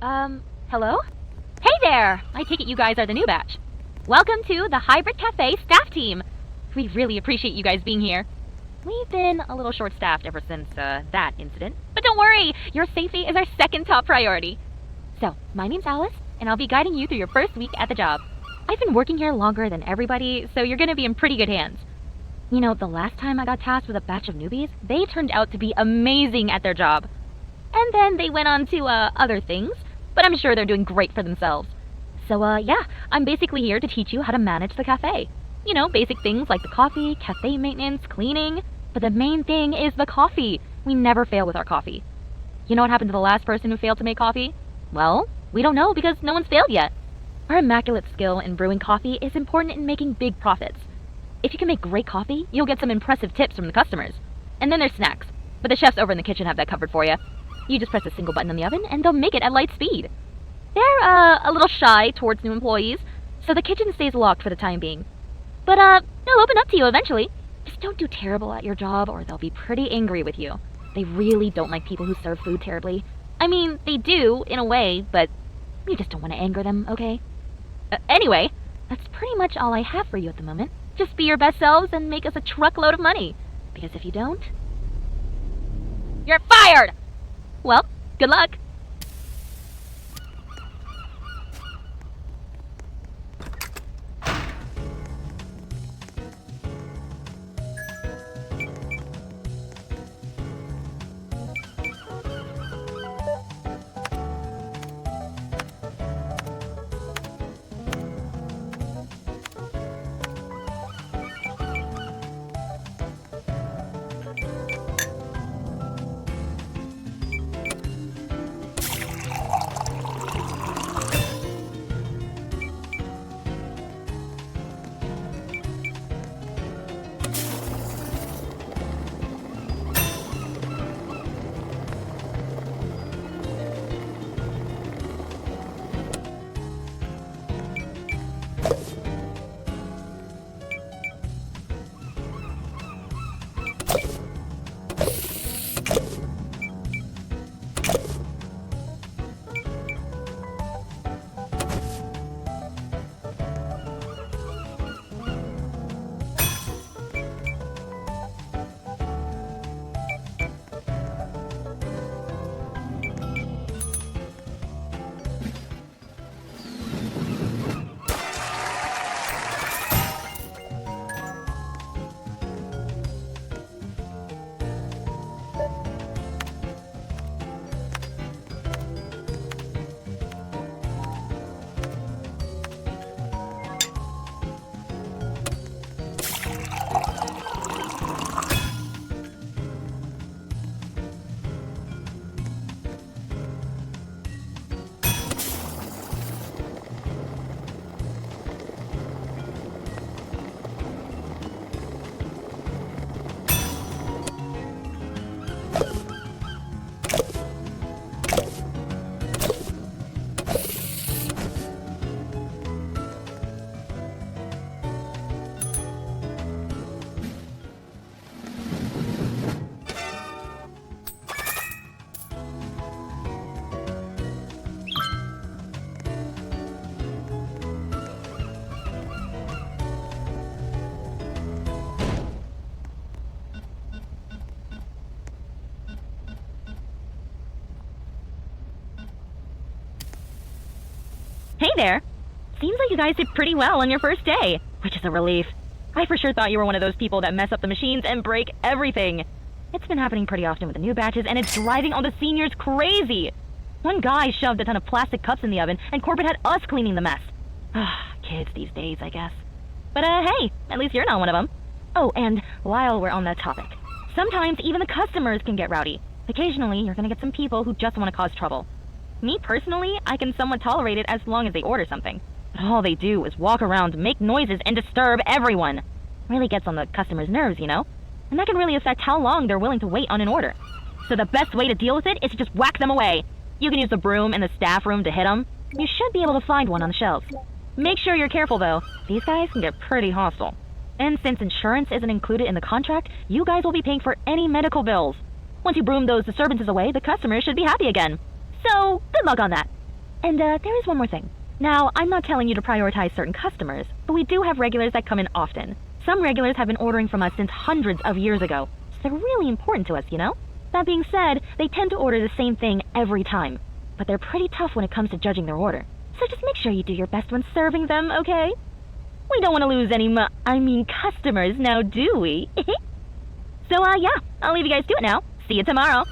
Hello? Hey there! I take it you guys are the new batch. Welcome to the Hybrid Cafe staff team. We really appreciate you guys being here. We've been a little short-staffed ever since, that incident. But don't worry, your safety is our second top priority. So, my name's Alice, and I'll be guiding you through your first week at the job. I've been working here longer than everybody, so you're gonna be in pretty good hands. You know, the last time I got tasked with a batch of newbies, they turned out to be amazing at their job. And then they went on to, other things, but I'm sure they're doing great for themselves. So, yeah, I'm basically here to teach you how to manage the cafe. You know, basic things like the coffee, cafe maintenance, cleaning. But the main thing is the coffee. We never fail with our coffee. You know what happened to the last person who failed to make coffee? Well, we don't know because no one's failed yet. Our immaculate skill in brewing coffee is important in making big profits. If you can make great coffee, you'll get some impressive tips from the customers. And then there's snacks. But the chefs over in the kitchen have that covered for you. You just press a single button on the oven and they'll make it at light speed. They're, a little shy towards new employees, so the kitchen stays locked for the time being. But, they'll open up to you eventually. Just don't do terrible at your job or they'll be pretty angry with you. They really don't like people who serve food terribly. I mean, they do, in a way, but you just don't want to anger them, okay? Anyway, that's pretty much all I have for you at the moment. Just be your best selves and make us a truckload of money. Because if you don't, you're fired! Well, good luck. Hey there! Seems like you guys did pretty well on your first day, which is a relief. I for sure thought you were one of those people that mess up the machines and break everything. It's been happening pretty often with the new batches, and it's driving all the seniors crazy. One guy shoved a ton of plastic cups in the oven, and corporate had us cleaning the mess. Kids these days, I guess. But, hey, at least you're not one of them. Oh, and while we're on that topic, sometimes even the customers can get rowdy. Occasionally, you're gonna get some people who just want to cause trouble. Me, personally, I can somewhat tolerate it as long as they order something. But all they do is walk around, make noises, and disturb everyone. Really gets on the customer's nerves, you know? And that can really affect how long they're willing to wait on an order. So the best way to deal with it is to just whack them away. You can use the broom in the staff room to hit them. You should be able to find one on the shelves. Make sure you're careful, though. These guys can get pretty hostile. And since insurance isn't included in the contract, you guys will be paying for any medical bills. Once you broom those disturbances away, the customers should be happy again. So, good luck on that. And there is one more thing. Now, I'm not telling you to prioritize certain customers, but we do have regulars that come in often. Some regulars have been ordering from us since hundreds of years ago, so they're really important to us, you know? That being said, they tend to order the same thing every time, but they're pretty tough when it comes to judging their order. So just make sure you do your best when serving them, okay? We don't want to lose any customers now, do we? So, yeah, I'll leave you guys to it now. See you tomorrow.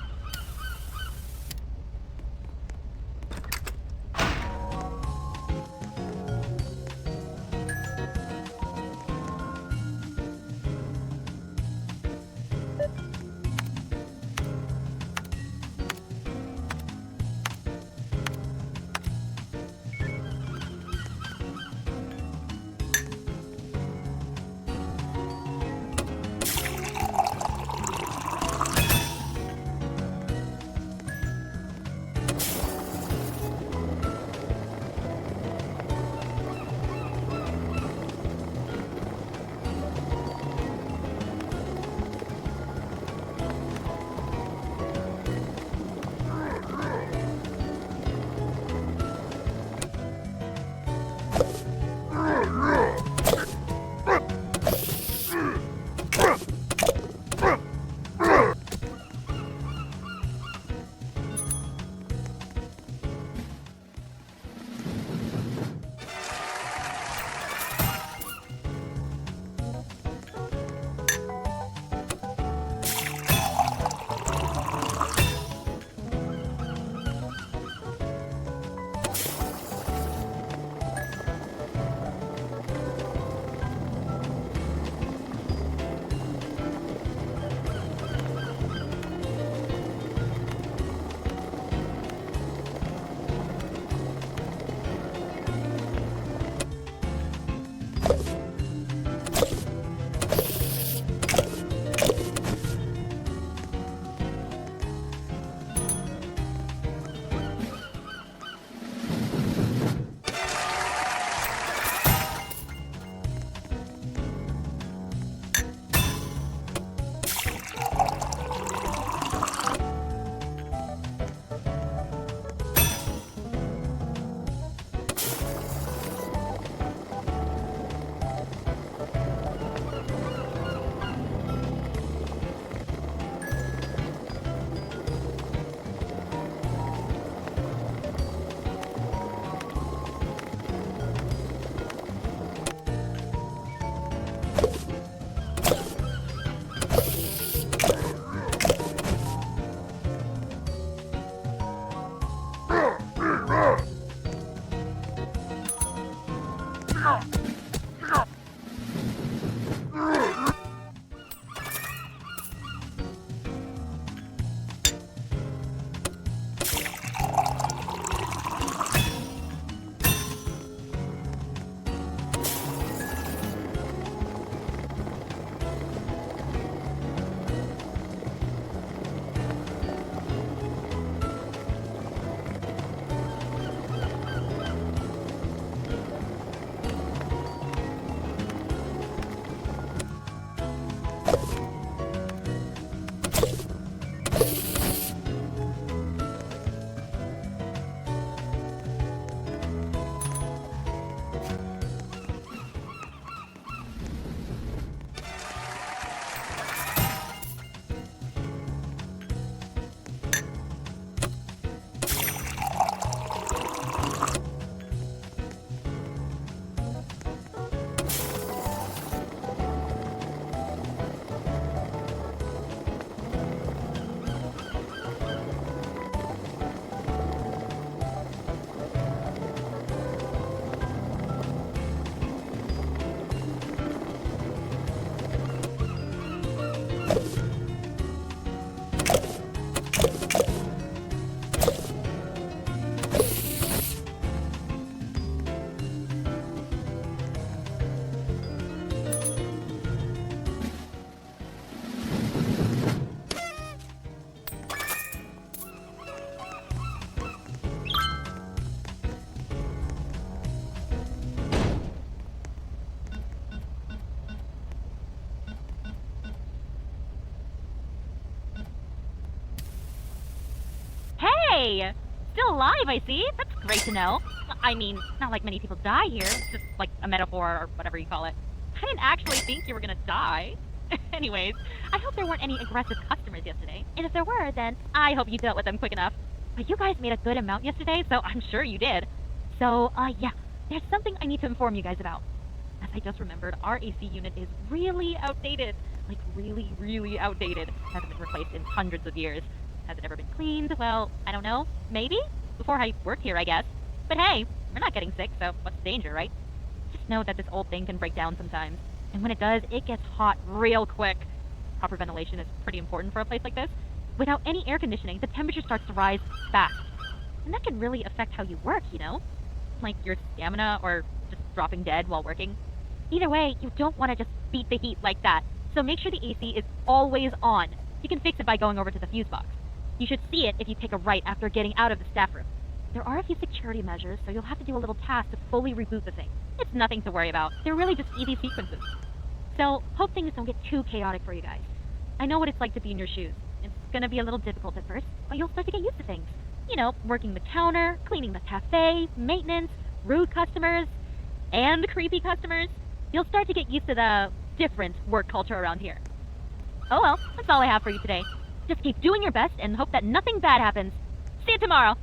Hey! still alive, I see. That's great to know. I mean, not like many people die here. It's just like a metaphor or whatever you call it. I didn't actually think you were gonna die. Anyways, I hope there weren't any aggressive customers yesterday. And if there were, then I hope you dealt with them quick enough. But you guys made a good amount yesterday, so I'm sure you did. So, yeah, there's something I need to inform you guys about. As I just remembered, our AC unit is really outdated. Like, really, really outdated. Hasn't been replaced in hundreds of years. Has it ever been cleaned? Well, I don't know. Maybe? Before I worked here, I guess. But hey, we're not getting sick, so what's the danger, right? Just know that this old thing can break down sometimes. And when it does, it gets hot real quick. Proper ventilation is pretty important for a place like this. Without any air conditioning, the temperature starts to rise fast. And that can really affect how you work, you know? Like your stamina or just dropping dead while working. Either way, you don't want to just beat the heat like that. So make sure the AC is always on. You can fix it by going over to the fuse box. You should see it if you take a right after getting out of the staff room. There are a few security measures, so you'll have to do a little task to fully reboot the thing. It's nothing to worry about. They're really just easy sequences. So, hope things don't get too chaotic for you guys. I know what it's like to be in your shoes. It's gonna be a little difficult at first, but you'll start to get used to things. You know, working the counter, cleaning the cafe, maintenance, rude customers, and creepy customers. You'll start to get used to the different work culture around here. Oh well, that's all I have for you today. Just keep doing your best and hope that nothing bad happens. See you tomorrow!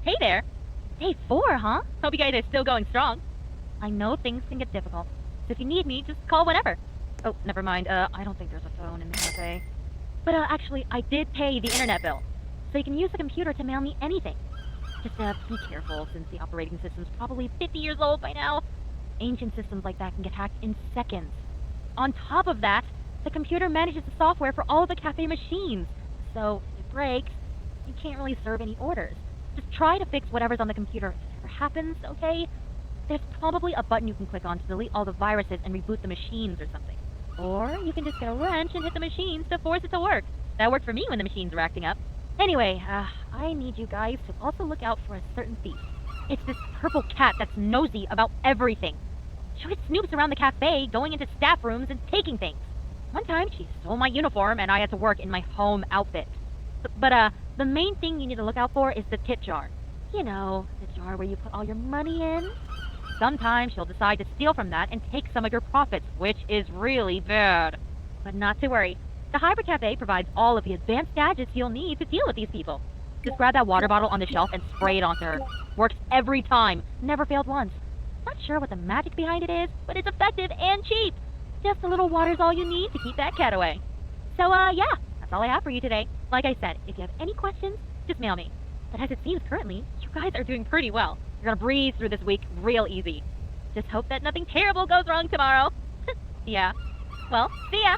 Hey there! Day 4, huh? Hope you guys are still going strong. I know things can get difficult, so if you need me, just call whenever. Oh, never mind. I don't think there's a phone in the cafe. But, actually, I did pay the internet bill, so you can use the computer to mail me anything. Just, be careful, since the operating system's probably 50 years old by now. Ancient systems like that can get hacked in seconds. On top of that, the computer manages the software for all of the cafe machines, so if it breaks, you can't really serve any orders. Just try to fix whatever's on the computer if it ever happens, okay? There's probably a button you can click on to delete all the viruses and reboot the machines or something. Or you can just get a wrench and hit the machines to force it to work. That worked for me when the machines were acting up. Anyway, I need you guys to also look out for a certain thief. It's this purple cat that's nosy about everything. She always snoops around the cafe, going into staff rooms and taking things. One time, she stole my uniform and I had to work in my home outfit. But the main thing you need to look out for is the tip jar. You know, the jar where you put all your money in. Sometimes she'll decide to steal from that and take some of your profits, which is really bad. But not to worry. The Hybrid Cafe provides all of the advanced gadgets you'll need to deal with these people. Just grab that water bottle on the shelf and spray it onto her. Works every time. Never failed once. Not sure what the magic behind it is, but it's effective and cheap. Just a little water's all you need to keep that cat away. So, yeah, that's all I have for you today. Like I said, if you have any questions, just mail me. But as it seems currently, you guys are doing pretty well. You're gonna breeze through this week real easy. Just hope that nothing terrible goes wrong tomorrow. Yeah. Well, see ya!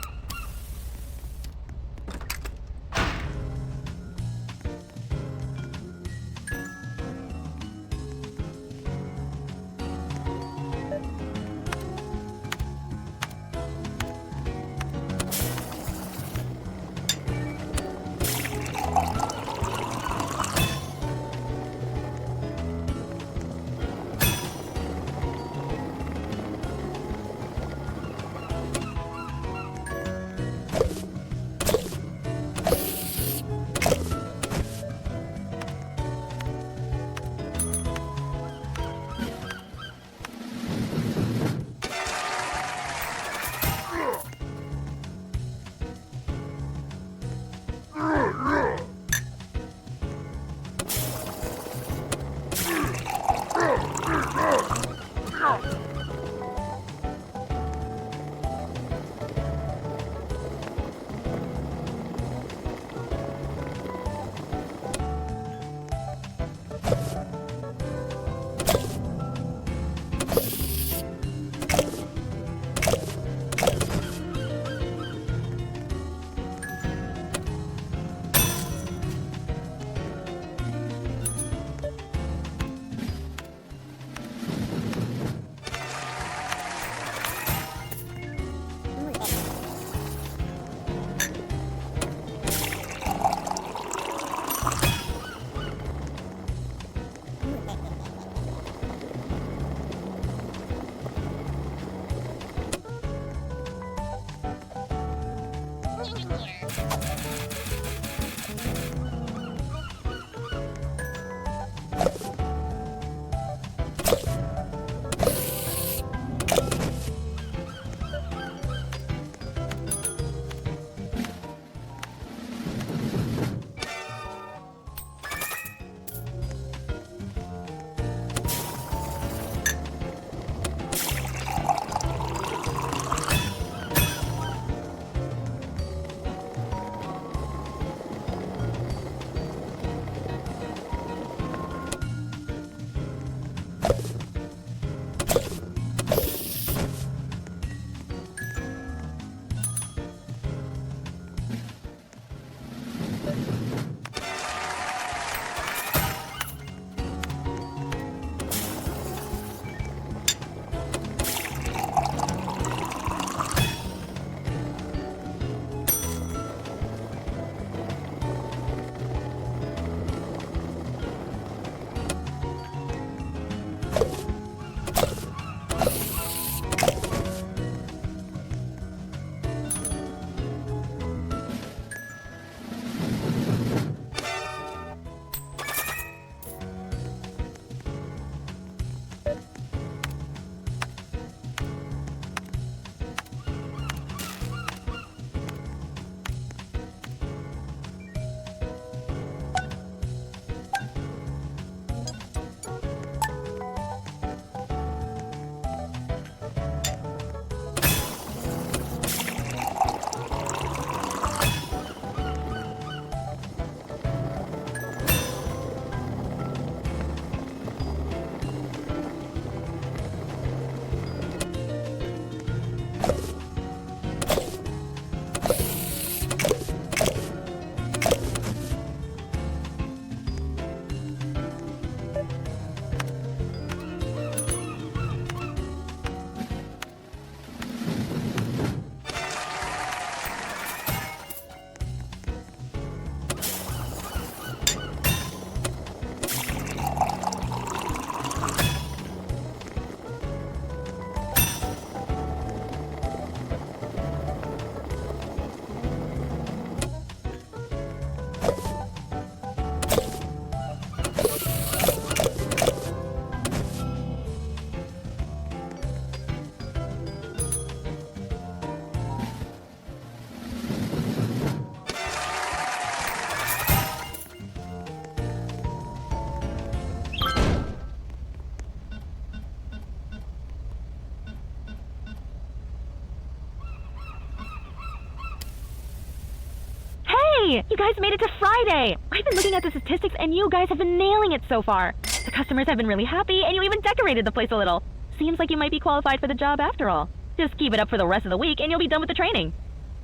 Yay! You guys made it to Friday! I've been looking at the statistics and you guys have been nailing it so far. The customers have been really happy and you even decorated the place a little. Seems like you might be qualified for the job after all. Just keep it up for the rest of the week and you'll be done with the training.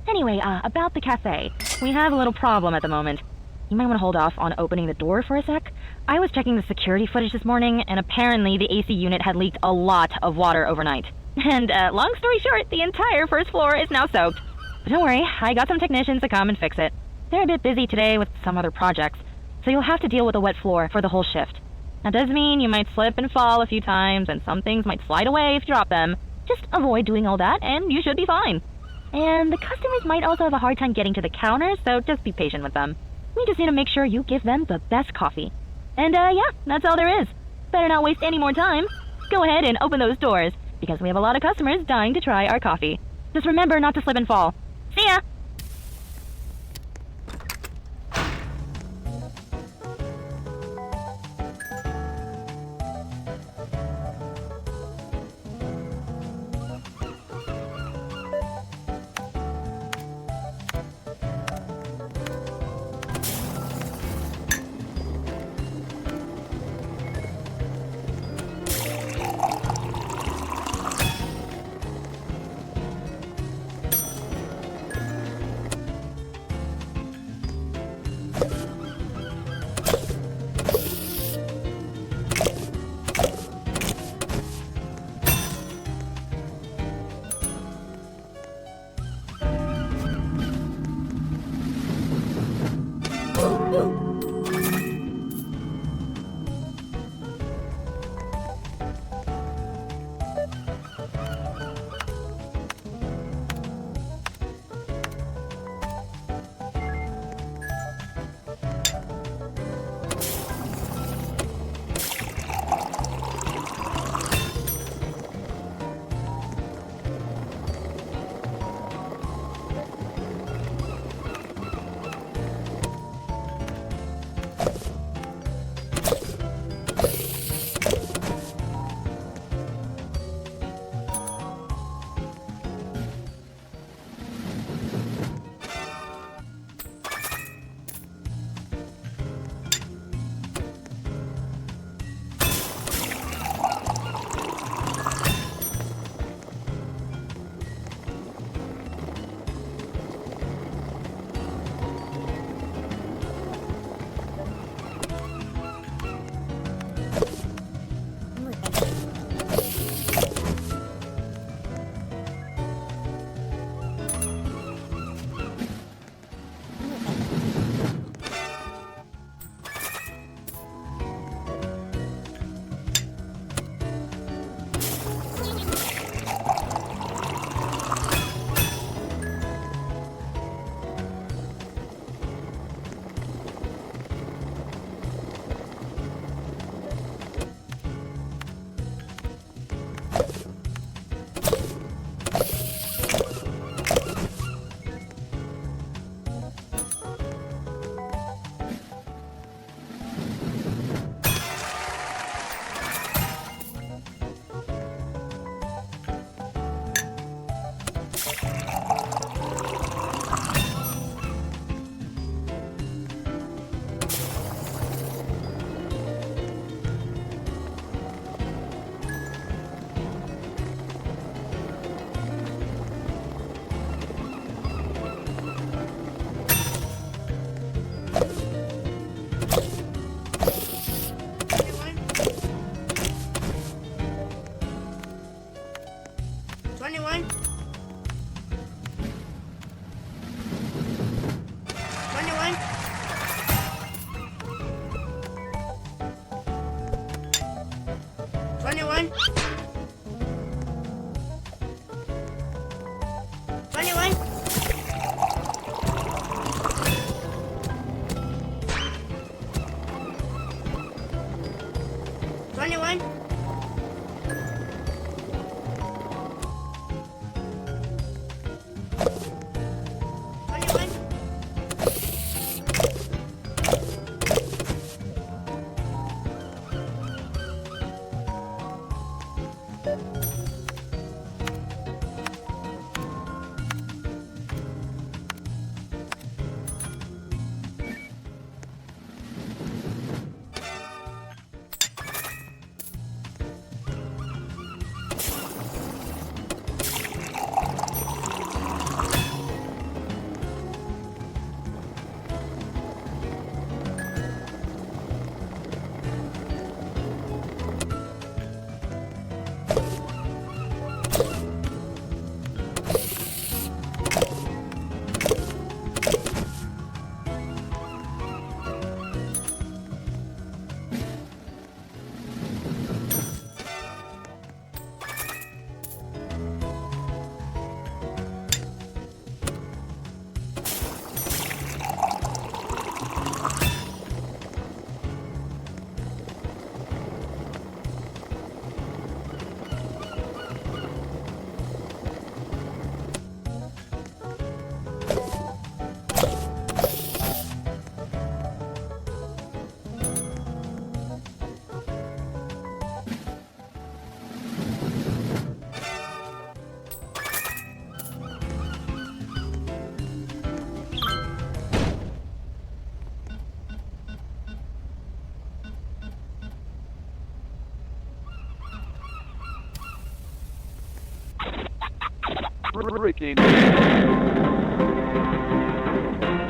Anyway, about the cafe. We have a little problem at the moment. You might want to hold off on opening the door for a sec. I was checking the security footage this morning, and apparently the AC unit had leaked a lot of water overnight. And, long story short, the entire first floor is now soaked. But don't worry, I got some technicians to come and fix it. They're a bit busy today with some other projects, so you'll have to deal with a wet floor for the whole shift. That does mean you might slip and fall a few times, and some things might slide away if you drop them. Just avoid doing all that, and you should be fine. And the customers might also have a hard time getting to the counter, so just be patient with them. We just need to make sure you give them the best coffee. And, yeah, that's all there is. Better not waste any more time. Go ahead and open those doors, because we have a lot of customers dying to try our coffee. Just remember not to slip and fall. See ya! breaking.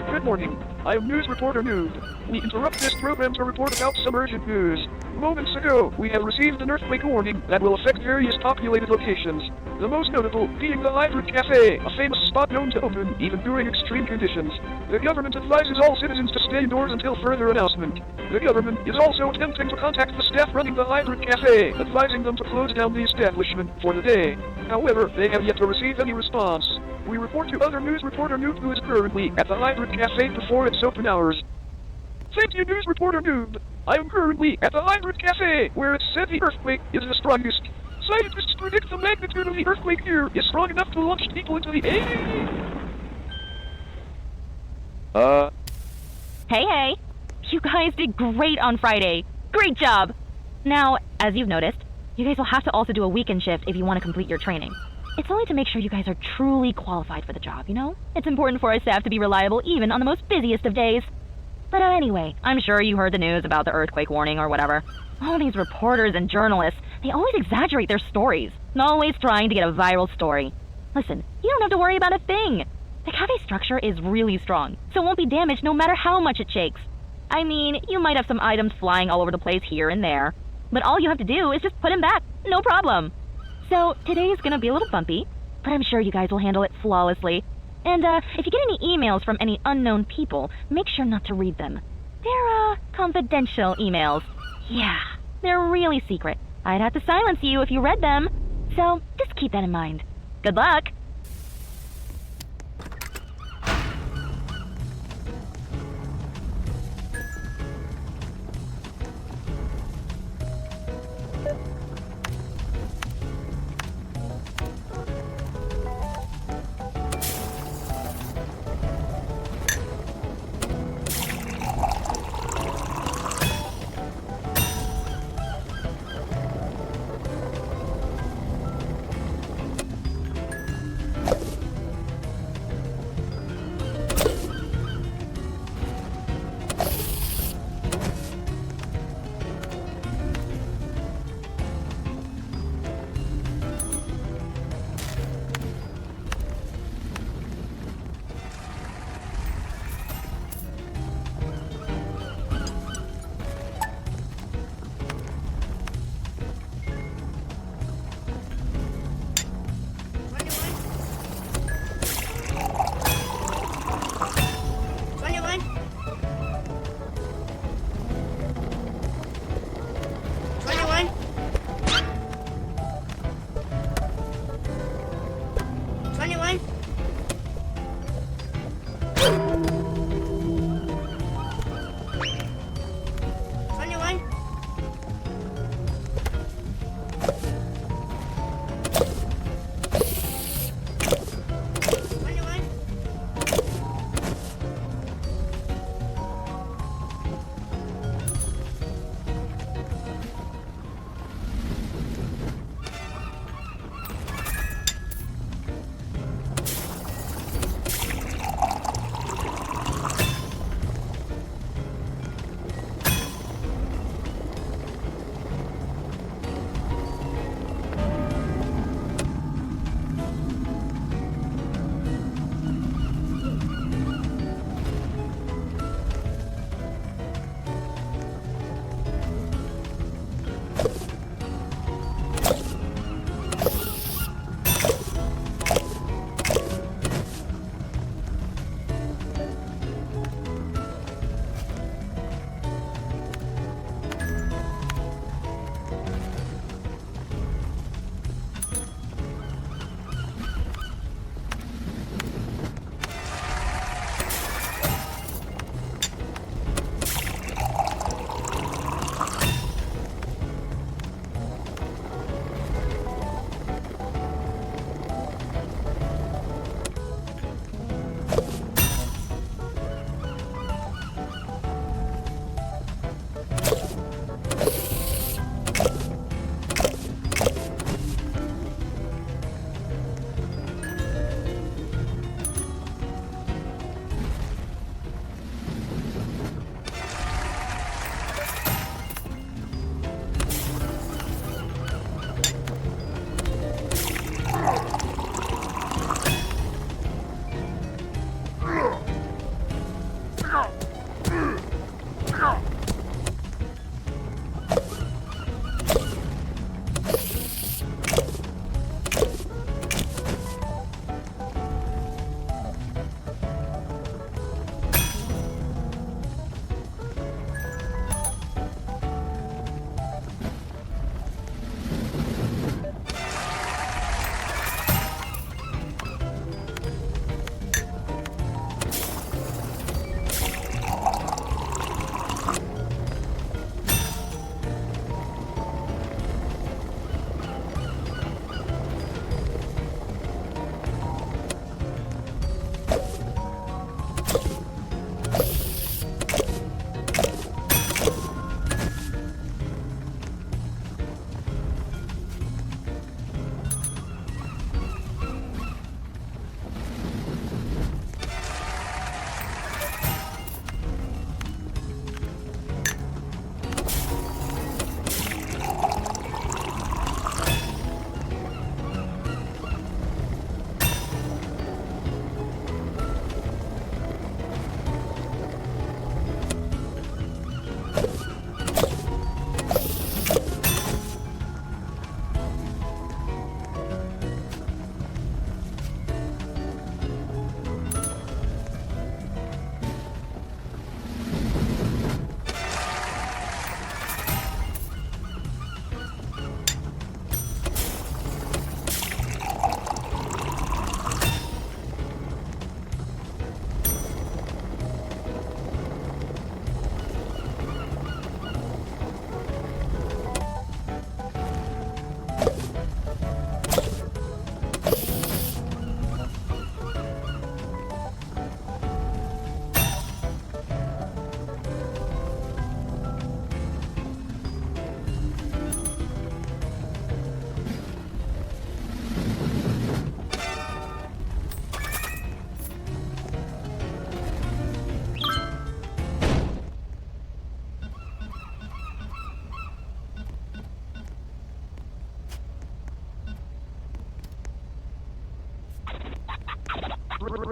Good morning. I am news reporter Noob. We interrupt this program to report about some urgent news. Moments ago, we have received an earthquake warning that will affect various populated locations. The most notable being the Hybrid Cafe, a famous spot known to open even during extreme conditions. The government advises all citizens to stay indoors until further announcement. The government is also attempting to contact the staff running the Hybrid Cafe, advising them to close down the establishment for the day. However, they have yet to receive any response. We report to other news reporter Noob, who is currently at the Hybrid Cafe before its open hours. Thank you, news reporter Noob. I am currently at the Hybrid Cafe, where it's said the earthquake is the strongest. Scientists predict the magnitude of the earthquake here is strong enough to launch people into the air. Hey. You guys did great on Friday. Great job! Now, as you've noticed, you guys will have to also do a weekend shift if you want to complete your training. It's only to make sure you guys are truly qualified for the job, you know? It's important for our staff to be reliable even on the most busiest of days. But anyway, I'm sure you heard the news about the earthquake warning or whatever. All these reporters and journalists, they always exaggerate their stories. Always trying to get a viral story. Listen, you don't have to worry about a thing. The cafe structure is really strong, so it won't be damaged no matter how much it shakes. I mean, you might have some items flying all over the place here and there, but all you have to do is just put them back, no problem. So today is gonna be a little bumpy, but I'm sure you guys will handle it flawlessly. And if you get any emails from any unknown people, make sure not to read them. They're confidential emails. Yeah, they're really secret. I'd have to silence you if you read them. So just keep that in mind. Good luck!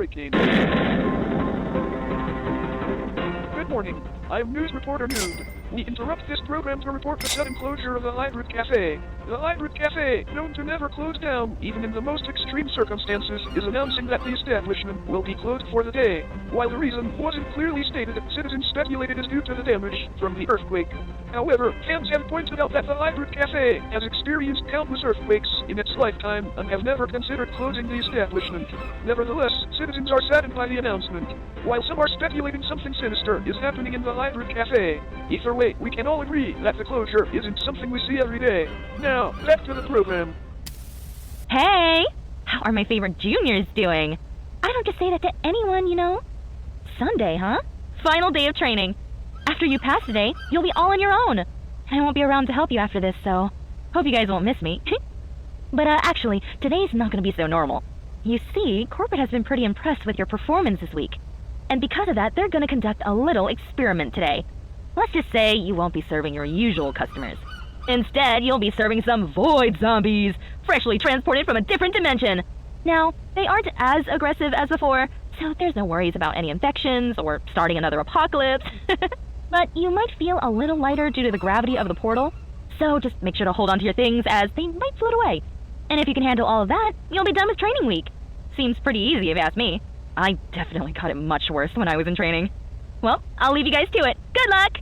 breaking. Good morning. I am news reporter Noob. We interrupt this program to report the sudden closure of the Hybrid Cafe. The Hybrid Cafe, known to never close down, even in the most extreme circumstances, is announcing that the establishment will be closed for the day. While the reason wasn't clearly stated, citizens speculated is due to the damage from the earthquake. However, fans have pointed out that the Hybrid Cafe has experienced countless earthquakes in its lifetime and have never considered closing the establishment. Nevertheless, citizens are saddened by the announcement. While some are speculating something sinister is happening in the Hybrid Cafe, either way, we can all agree that the closure isn't something we see every day. Now, back to the program. Hey! How are my favorite juniors doing? I don't just say that to anyone, you know. Sunday, huh? Final day of training. After you pass today, you'll be all on your own. I won't be around to help you after this, so hope you guys won't miss me. But actually, today's not going to be so normal. You see, corporate has been pretty impressed with your performance this week. And because of that, they're going to conduct a little experiment today. Let's just say you won't be serving your usual customers. Instead, you'll be serving some void zombies, freshly transported from a different dimension. Now, they aren't as aggressive as before, so there's no worries about any infections or starting another apocalypse. But you might feel a little lighter due to the gravity of the portal, so just make sure to hold on to your things as they might float away. And if you can handle all of that, you'll be done with training week. Seems pretty easy if you ask me. I definitely got it much worse when I was in training. Well, I'll leave you guys to it. Good luck!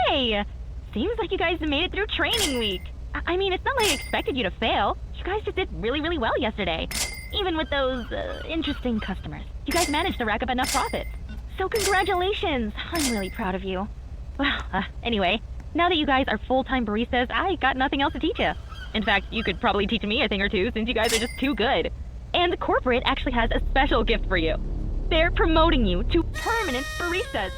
Hey! Seems like you guys made it through training week. I mean, it's not like I expected you to fail. You guys just did really, really well yesterday. Even with those, interesting customers. You guys managed to rack up enough profits. So congratulations! I'm really proud of you. Well, anyway, now that you guys are full-time baristas, I got nothing else to teach you. In fact, you could probably teach me a thing or two since you guys are just too good. And corporate actually has a special gift for you. They're promoting you to permanent baristas.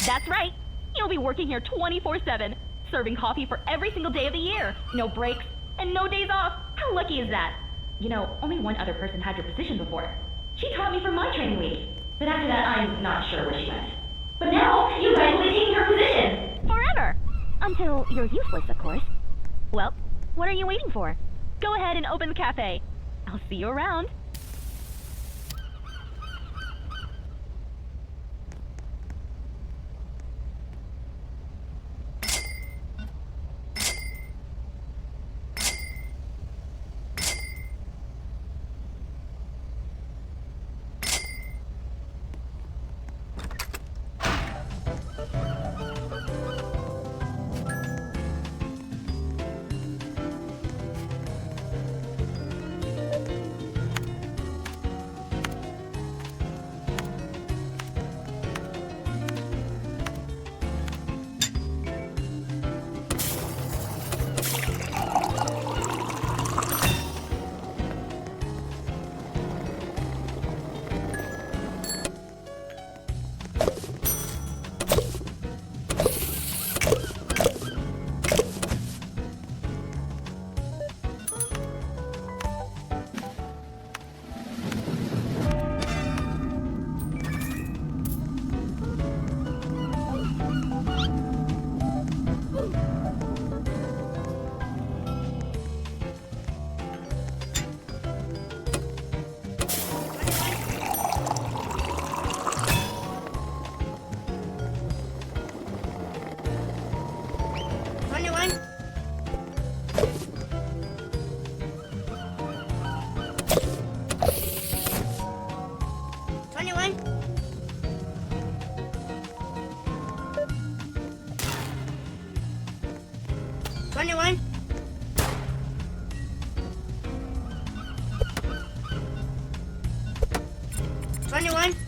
That's right. You'll be working here 24/7, serving coffee for every single day of the year. No breaks and no days off. How lucky is that? You know, only one other person had your position before. She taught me for my training week. But after that, I'm not sure where she went. But now, you guys will be taking her position. Forever. Until you're useless, of course. Well, what are you waiting for? Go ahead and open the cafe. I'll see you around. 21.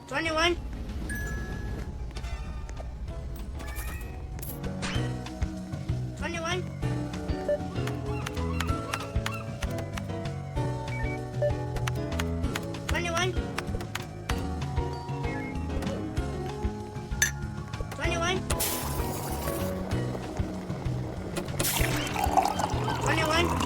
21. 21. 21. 21. 21. 21.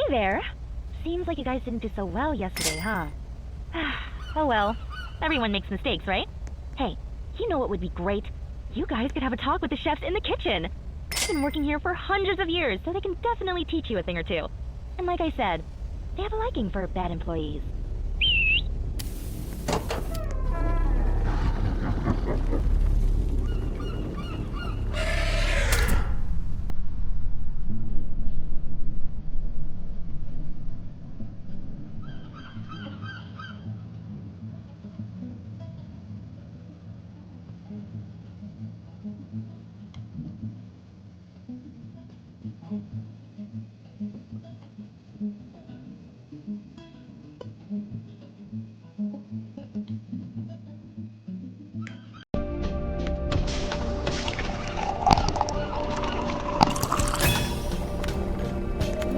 Hey there. Seems like you guys didn't do so well yesterday, huh? Oh well. Everyone makes mistakes, right? Hey, you know what would be great? You guys could have a talk with the chefs in the kitchen. They've been working here for hundreds of years, so they can definitely teach you a thing or two. And like I said, they have a liking for bad employees.